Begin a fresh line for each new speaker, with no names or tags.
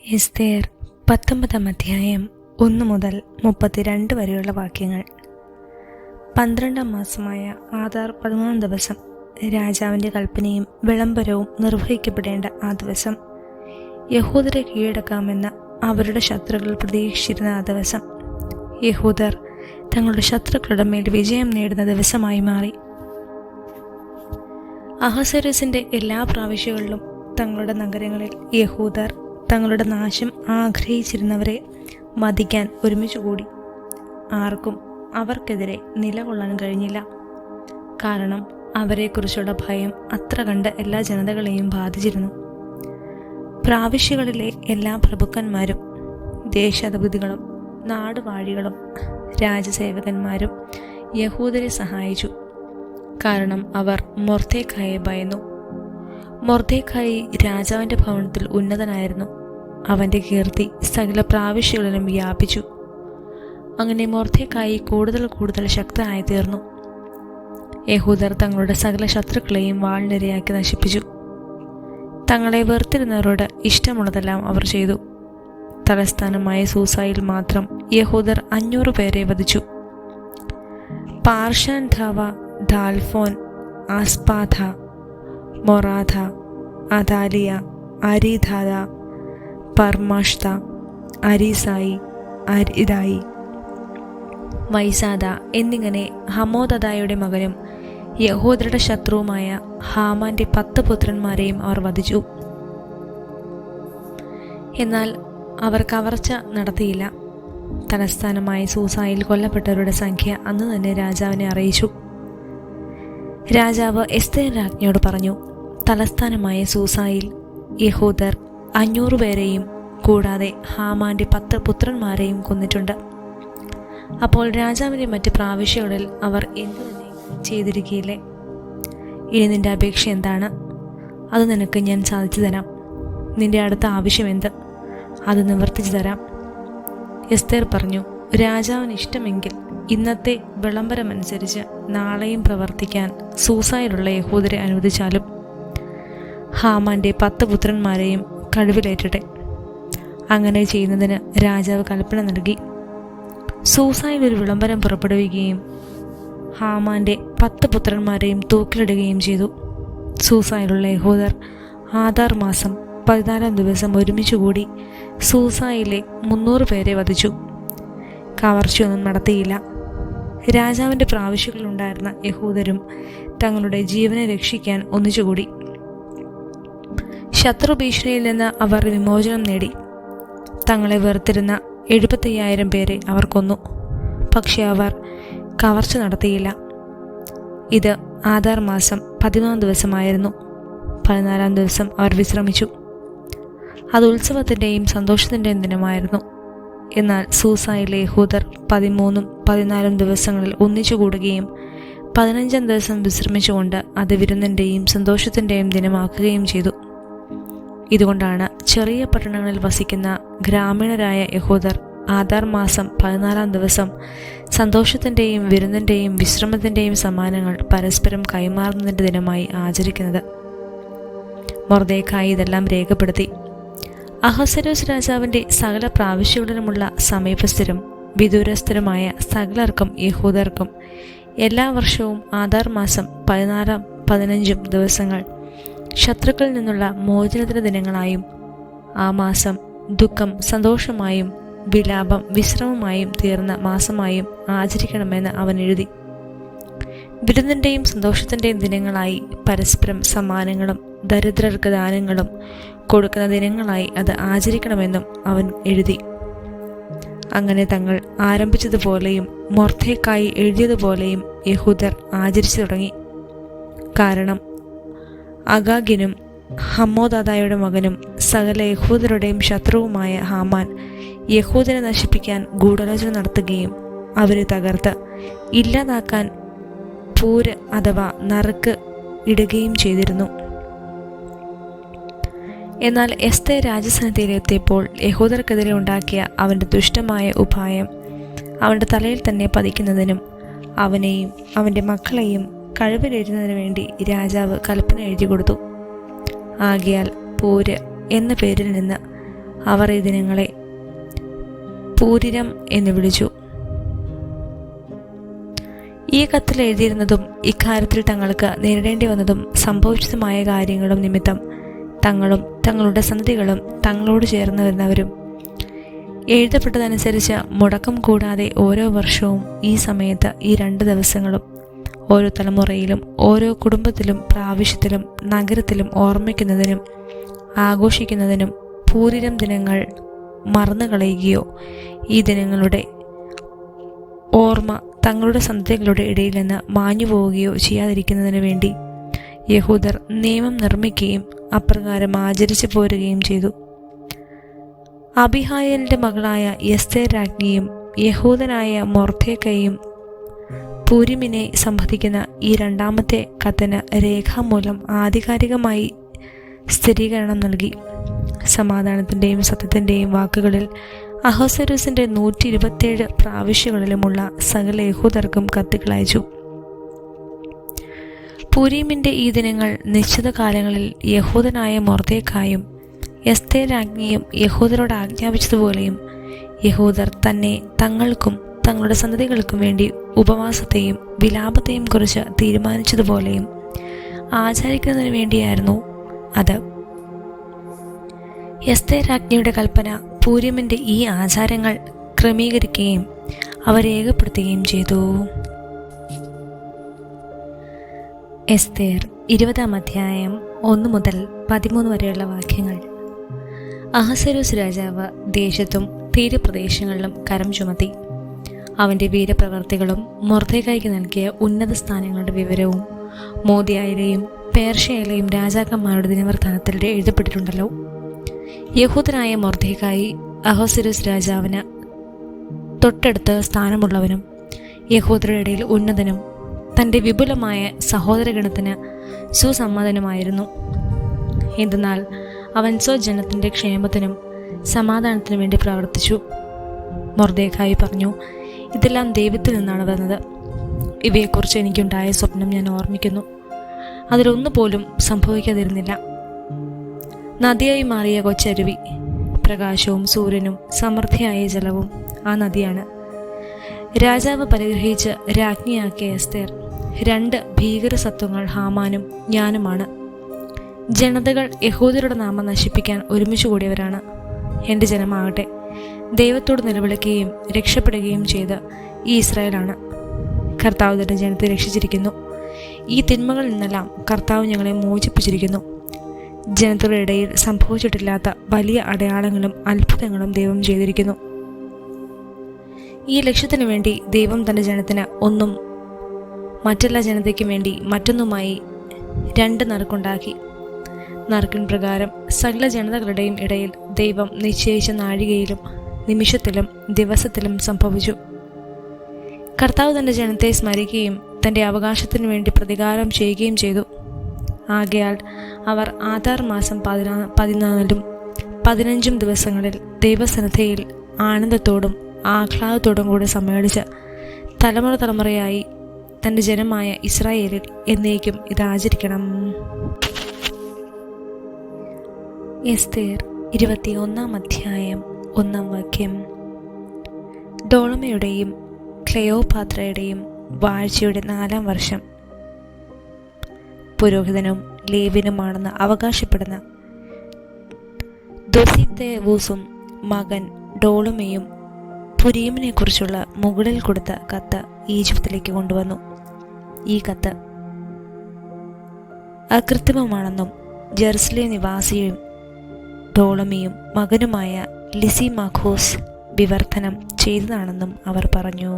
എസ്തേർ 19 അധ്യായം 1 മുതൽ 32 വരെയുള്ള വാക്യങ്ങൾ. 12 മാസമായ ആദാർ 13 ദിവസം രാജാവിൻ്റെ കൽപ്പനയും വിളംബരവും നിർവഹിക്കപ്പെടേണ്ട ആ ദിവസം, യഹൂദരെ കീഴടക്കാമെന്ന് അവരുടെ ശത്രുക്കൾ പ്രതീക്ഷിച്ചിരുന്ന ആ ദിവസം, യഹൂദർ തങ്ങളുടെ ശത്രുക്കളുടെ മേൽ വിജയം നേടുന്ന ദിവസമായി മാറി. അഹസ്വേരോസിൻ്റെ എല്ലാ പ്രാവശ്യങ്ങളിലും തങ്ങളുടെ നഗരങ്ങളിൽ യഹൂദർ തങ്ങളുടെ നാശം ആഗ്രഹിച്ചിരുന്നവരെ വധിക്കാൻ ഒരുമിച്ചുകൂടി. ആർക്കും അവർക്കെതിരെ നിലകൊള്ളാൻ കഴിഞ്ഞില്ല. കാരണം അവരെക്കുറിച്ചുള്ള ഭയം അത്ര കണ്ട് എല്ലാ ജനതകളെയും ബാധിച്ചിരുന്നു. പ്രാവിശ്യകളിലെ എല്ലാ പ്രഭുക്കന്മാരും ദേശാധിപതികളും നാടുവാഴികളും രാജസേവകന്മാരും യഹൂദരെ സഹായിച്ചു. കാരണം അവർ മൊർദെഖായിയെ ഭയന്നു. മൊർദെഖായി രാജാവിൻ്റെ ഭവനത്തിൽ ഉന്നതനായിരുന്നു. അവൻ്റെ കീർത്തി സകല പ്രാവിശ്യകളിലും വ്യാപിച്ചു. അങ്ങനെ മൊർദെഖായി കൂടുതൽ ശക്തനായി തീർന്നു. യഹൂദർ തങ്ങളുടെ സകല ശത്രുക്കളെയും വാളിനിരയാക്കി നശിപ്പിച്ചു. തങ്ങളെ വെറുത്തിരുന്നവരോട് ഇഷ്ടമുള്ളതെല്ലാം അവർ ചെയ്തു. തലസ്ഥാനമായ സൂസായിൽ മാത്രം യഹൂദർ 500 പേരെ വധിച്ചു. പാർഷാൻ ധാവ, ദാൽഫോൻ, ആസ്പാഥ, മൊറാഥ, അദാലിയ, അരിധാദ, പർമാഷ്ത, അരിസായി, അരിദായി, വൈസാദ എന്നിങ്ങനെ ഹമോദാദയുടെ മകനും യഹൂദരുടെ ശത്രുവുമായ ഹാമാന്റെ 10 പുത്രന്മാരെയും അവർ വധിച്ചു. എന്നാൽ അവർ കവർച്ച നടത്തിയില്ല. തലസ്ഥാനമായ സൂസായിൽ കൊല്ലപ്പെട്ടവരുടെ സംഖ്യ അന്ന് തന്നെ രാജാവിനെ അറിയിച്ചു. രാജാവ് എസ്തേർ രാജ്ഞിയോട് പറഞ്ഞു, തലസ്ഥാനമായ സൂസായിൽ യഹൂദർ 500 പേരെയും കൂടാതെ ഹാമാന്റെ 10 പുത്രന്മാരെയും കൊന്നിട്ടുണ്ട്. അപ്പോൾ രാജാവിൻ്റെ മറ്റ് പ്രാവിശ്യകളിൽ അവർ എന്തു തന്നെ ചെയ്തിരിക്കുകയില്ലേ? ഇനി നിന്റെ അപേക്ഷ എന്താണ്? അത് നിനക്ക് ഞാൻ സാധിച്ചു തരാം. നിന്റെ അടുത്ത ആവശ്യം എന്ത്? അത് നിവർത്തിച്ചു തരാം. എസ്തേർ പറഞ്ഞു, രാജാവിന് ഇഷ്ടമെങ്കിൽ ഇന്നത്തെ വിളംബരമനുസരിച്ച് നാളെയും പ്രവർത്തിക്കാൻ സൂസായിലുള്ള യഹൂദരെ അനുവദിച്ചാലും ഹാമാന്റെ 10 പുത്രന്മാരെയും കഴിവിലേറ്റട്ടെ. അങ്ങനെ ചെയ്യുന്നതിന് രാജാവ് കൽപ്പന നൽകി. സൂസായിൽ ഒരു വിളംബരം പുറപ്പെടുവിക്കുകയും ഹാമാന്റെ 10 പുത്രന്മാരെയും തൂക്കിലിടുകയും ചെയ്തു. സൂസായിലുള്ള യഹൂദർ ആദാർ മാസം 14 ദിവസം ഒരുമിച്ചുകൂടി സൂസായിലെ 300 പേരെ വധിച്ചു. കവർച്ചയൊന്നും നടത്തിയില്ല. രാജാവിൻ്റെ പ്രാവിശ്യങ്ങളിലുണ്ടായിരുന്ന യഹൂദരും തങ്ങളുടെ ജീവനെ രക്ഷിക്കാൻ ഒന്നിച്ചുകൂടി. ശത്രുഭീഷണിയിൽ നിന്ന് അവർ വിമോചനം നേടി. തങ്ങളെ വെറുത്തിരുന്ന 75,000 പേരെ അവർ കൊന്നു. പക്ഷെ അവർ കവർച്ച നടത്തിയില്ല. ഇത് ആദാർ മാസം 13 ദിവസമായിരുന്നു. 14 ദിവസം അവർ വിശ്രമിച്ചു. അത് ഉത്സവത്തിൻ്റെയും സന്തോഷത്തിൻ്റെയും ദിനമായിരുന്നു. എന്നാൽ സൂസായിലെ യഹൂദർ 13ഉം 14ഉം ദിവസങ്ങളിൽ ഒന്നിച്ചുകൂടുകയും 15-ാം ദിവസം വിശ്രമിച്ചുകൊണ്ട് അത് വിരുന്നിൻ്റെയും സന്തോഷത്തിൻ്റെയും ദിനമാക്കുകയും ചെയ്തു. ഇതുകൊണ്ടാണ് ചെറിയ പട്ടണങ്ങളിൽ വസിക്കുന്ന ഗ്രാമീണരായ യഹൂദർ ആദാർ മാസം 14-ാം ദിവസം സന്തോഷത്തിൻ്റെയും വിരുന്നിൻ്റെയും വിശ്രമത്തിൻ്റെയും സമ്മാനങ്ങൾ പരസ്പരം കൈമാറുന്നതിൻ്റെ ദിനമായി ആചരിക്കുന്നത്. മൊർദെഖായി ഇതെല്ലാം രേഖപ്പെടുത്തി. അഹസ്വേരോസ് രാജാവിൻ്റെ സകല പ്രാവിശ്യകളിലുമുള്ള സമീപസ്ഥരും വിദൂരസ്ഥരുമായ സകലർക്കും യഹൂദർക്കും എല്ലാ വർഷവും ആദാർ മാസം 14-ഉം 15-ഉം ദിവസങ്ങൾ ശത്രുക്കളിൽ നിന്നുള്ള മോചനത്തിന് ദിനങ്ങളായും ആ മാസം ദുഃഖം സന്തോഷമായും വിലാപം വിശ്രമമായും തീർന്ന മാസമായും ആചരിക്കണമെന്ന് അവൻ എഴുതി. വിരുന്നിൻ്റെയും സന്തോഷത്തിൻ്റെയും ദിനങ്ങളായി പരസ്പരം സമ്മാനങ്ങളും ദരിദ്രർക്ക് ദാനങ്ങളും കൊടുക്കുന്ന ദിനങ്ങളായി അത് ആചരിക്കണമെന്നും അവൻ എഴുതി. അങ്ങനെ തങ്ങൾ ആരംഭിച്ചതുപോലെയും മൊർദെഖായി എഴുതിയതുപോലെയും യഹൂദർ ആചരിച്ചു തുടങ്ങി. കാരണം അഗാഗിനും ഹമ്മോദാദയുടെ മകനും സകല യഹൂദരുടെയും ശത്രുവുമായ ഹാമാൻ യഹൂദരെ നശിപ്പിക്കാൻ ഗൂഢാലോചന നടത്തുകയും അവരെ തകർത്ത് ഇല്ലാതാക്കാൻ പൂര് അഥവാ നറുക്ക് ഇടുകയും ചെയ്തിരുന്നു. എന്നാൽ എസ്തേർ രാജസന്നിധിയിലെത്തിയപ്പോൾ യഹൂദർക്കെതിരെ ഉണ്ടാക്കിയ അവൻ്റെ ദുഷ്ടമായ ഉപായം അവൻ്റെ തലയിൽ തന്നെ പതിക്കുന്നതിനും അവനെയും അവൻ്റെ മക്കളെയും കഴിവിലേറ്റുന്നതിനു വേണ്ടി രാജാവ് കൽപ്പന എഴുതി കൊടുത്തു. ആകയാൽ പൂര് എന്ന പേരിൽ നിന്ന് അവർ ഈ ദിനങ്ങളെ പൂരിരം എന്ന് വിളിച്ചു. ഈ കത്തിൽ എഴുതിയിരുന്നതും ഇക്കാര്യത്തിൽ തങ്ങൾക്ക് നേരിടേണ്ടി വന്നതും സംഭവിച്ചതുമായ കാര്യങ്ങളും നിമിത്തം തങ്ങളും തങ്ങളുടെ സന്തതികളും തങ്ങളോട് ചേർന്ന് വരുന്നവരും എഴുതപ്പെട്ടതനുസരിച്ച് മുടക്കം കൂടാതെ ഓരോ വർഷവും ഈ സമയത്ത് ഈ 2 ദിവസങ്ങളും ഓരോ തലമുറയിലും ഓരോ കുടുംബത്തിലും പ്രാവശ്യത്തിലും നഗരത്തിലും ഓർമ്മിക്കുന്നതിനും ആഘോഷിക്കുന്നതിനും പൂരിരം ദിനങ്ങൾ മറന്നു കളയുകയോ ഈ ദിനങ്ങളുടെ ഓർമ്മ തങ്ങളുടെ സന്തതികളുടെ ഇടയിൽ നിന്ന് മാഞ്ഞു പോവുകയോ ചെയ്യാതിരിക്കുന്നതിന് വേണ്ടി യഹൂദർ നിയമം നിർമ്മിക്കുകയും അപ്രകാരം ആചരിച്ചു പോരുകയും ചെയ്തു. അബിഹായേലിന്റെ മകളായ എസ്തേർ രാജ്ഞിയും യഹൂദനായ മൊർദെഖായിയും പൂരിമിനെ സംബന്ധിക്കുന്ന ഈ 2ാമത്തെ കത്തിന് രേഖാമൂലം ആധികാരികമായി സ്ഥിരീകരണം നൽകി. സമാധാനത്തിൻ്റെയും സത്യത്തിൻ്റെയും വാക്കുകളിൽ അഹസ്വേരോസിൻ്റെ 127 പ്രാവശ്യങ്ങളിലുമുള്ള സകല യഹൂദർക്കും കത്തുകൾ അയച്ചു. പൂരീമിൻ്റെ ഈ ദിനങ്ങൾ നിശ്ചിത കാലങ്ങളിൽ യഹൂദനായ മൊർദെഖായും എസ്തേർ രാജ്ഞിയും യഹൂദരോട് ആജ്ഞാപിച്ചതുപോലെയും യഹൂദർ തന്നെ തങ്ങൾക്കും തങ്ങളുടെ സന്തതികൾക്കും വേണ്ടി ഉപവാസത്തെയും വിലാപത്തെയും കുറിച്ച് തീരുമാനിച്ചതുപോലെയും ആചരിക്കുന്നതിന് വേണ്ടിയായിരുന്നു അത്. എസ്തേർ രാജ്ഞിയുടെ കൽപ്പന പൂരിമിൻ്റെ ഈ ആചാരങ്ങൾ ക്രമീകരിക്കുകയും അവ രേഖപ്പെടുത്തുകയും ചെയ്തു. എസ്തേർ 20-ാം അധ്യായം 1 മുതൽ 13 വരെയുള്ള വാക്യങ്ങൾ. അഹസ്വേരോസ് രാജാവ് ദേശത്തും തീരപ്രദേശങ്ങളിലും കരം ചുമത്തി. അവൻ്റെ വീരപ്രവർത്തികളും മൊർദെഖായിക്ക് നൽകിയ ഉന്നത സ്ഥാനങ്ങളുടെ വിവരവും മോദിയയിലെയും പേർഷ്യയിലെയും രാജാക്കന്മാരുടെ ദിനവൃത്താന്തത്തിൽ എഴുതപ്പെട്ടിട്ടുണ്ടല്ലോ. യഹൂദനായ മൊർദെഖായി അഹസ്വേരോസ് രാജാവിന് തൊട്ടടുത്ത് സ്ഥാനമുള്ളവനും യഹൂദരുടെ ഇടയിൽ ഉന്നതനും തൻ്റെ വിപുലമായ സഹോദരഗണത്തിന് സുസമ്മതനുമായിരുന്നു. എന്തെന്നാൽ അവൻ സ്വജനത്തിൻ്റെ ക്ഷേമത്തിനും സമാധാനത്തിനും വേണ്ടി പ്രവർത്തിച്ചു. മൊർദെഖായി പറഞ്ഞു, ഇതെല്ലാം ദൈവത്തിൽ നിന്നാണ് വന്നത്. ഇവയെക്കുറിച്ച് എനിക്കുണ്ടായ സ്വപ്നം ഞാൻ ഓർമ്മിക്കുന്നു. അതിലൊന്നുപോലും സംഭവിക്കാതിരുന്നില്ല. നദിയായി മാറിയ കൊച്ചരുവി, പ്രകാശവും സൂര്യനും സമൃദ്ധിയായ ജലവും ആ നദിയാണ്. രാജാവ് പരിഗ്രഹിച്ച് രാജ്ഞിയാക്കിയ എസ്തേർ 2 ഭീകരസത്വങ്ങൾ ഹാമാനും ഞാനുമാണ്. ജനതകൾ യഹൂദരുടെ നാമം നശിപ്പിക്കാൻ ഒരുമിച്ച് കൂടിയവരാണ്. എൻ്റെ ജനമാകട്ടെ ദൈവത്തോട് നിലവിളിക്കുകയും രക്ഷപ്പെടുകയും ചെയ്ത് ഈ ഇസ്രായേലാണ്. കർത്താവ് തൻ്റെ ജനത്തെ രക്ഷിച്ചിരിക്കുന്നു. ഈ തിന്മകളിൽ നിന്നെല്ലാം കർത്താവ് ഞങ്ങളെ മോചിപ്പിച്ചിരിക്കുന്നു. ജനതയുടെ ഇടയിൽ സംഭവിച്ചിട്ടില്ലാത്ത വലിയ അടയാളങ്ങളും അത്ഭുതങ്ങളും ദൈവം ചെയ്തിരിക്കുന്നു. ഈ ലക്ഷ്യത്തിനു വേണ്ടി ദൈവം തൻ്റെ ജനത്തിന് ഒന്നും മറ്റെല്ലാ ജനതയ്ക്കും വേണ്ടി മറ്റൊന്നുമായി 2 നറുക്കുണ്ടാക്കി. നറുക്കിൻ പ്രകാരം സകല ജനതകളുടെയും ഇടയിൽ ദൈവം നിശ്ചയിച്ച നാഴികയിലും നിമിഷത്തിലും ദിവസത്തിലും സംഭവിച്ചു. കർത്താവ് തൻ്റെ ജനത്തെ സ്മരിക്കുകയും തൻ്റെ അവകാശത്തിനു വേണ്ടി പ്രതികാരം ചെയ്യുകയും ചെയ്തു. ആകയാൽ അവർ ആദാർ മാസം 14-ഉം 15-ഉം ദിവസങ്ങളിൽ ദൈവസന്നിധിയിൽ ആനന്ദത്തോടും ആഹ്ലാദത്തോടും കൂടി സമ്മേളിച്ച് തലമുറ തലമുറയായി തൻ്റെ ജനമായ ഇസ്രായേലിൽ എന്നേക്കും ഇത് ആചരിക്കണം. എസ്തേർ 21-ാം അധ്യായം 1-ാം വാക്യം. ഡോളമയുടെയും ക്ലെയോപാത്രയുടെയും വാഴ്ചയുടെ 4-ാം വർഷം പുരോഹിതനും ലേവ്യനുമാണെന്ന് അവകാശപ്പെടുന്ന ദൊസിത്തേവൂസും മകൻ ഡോളമയും പുരീമിനെ കുറിച്ചുള്ള മുകളിൽ കൊടുത്ത കത്ത് ഈജിപ്തിലേക്ക് കൊണ്ടുവന്നു. ഈ കത്ത് അകൃത്രിമമാണെന്നും ജെറുസലേം നിവാസിയും ഡോളമിയും മകനുമായ ലിസിമാഖോസ് വിവർത്തനം ചെയ്തതാണെന്നും അവർ പറഞ്ഞു.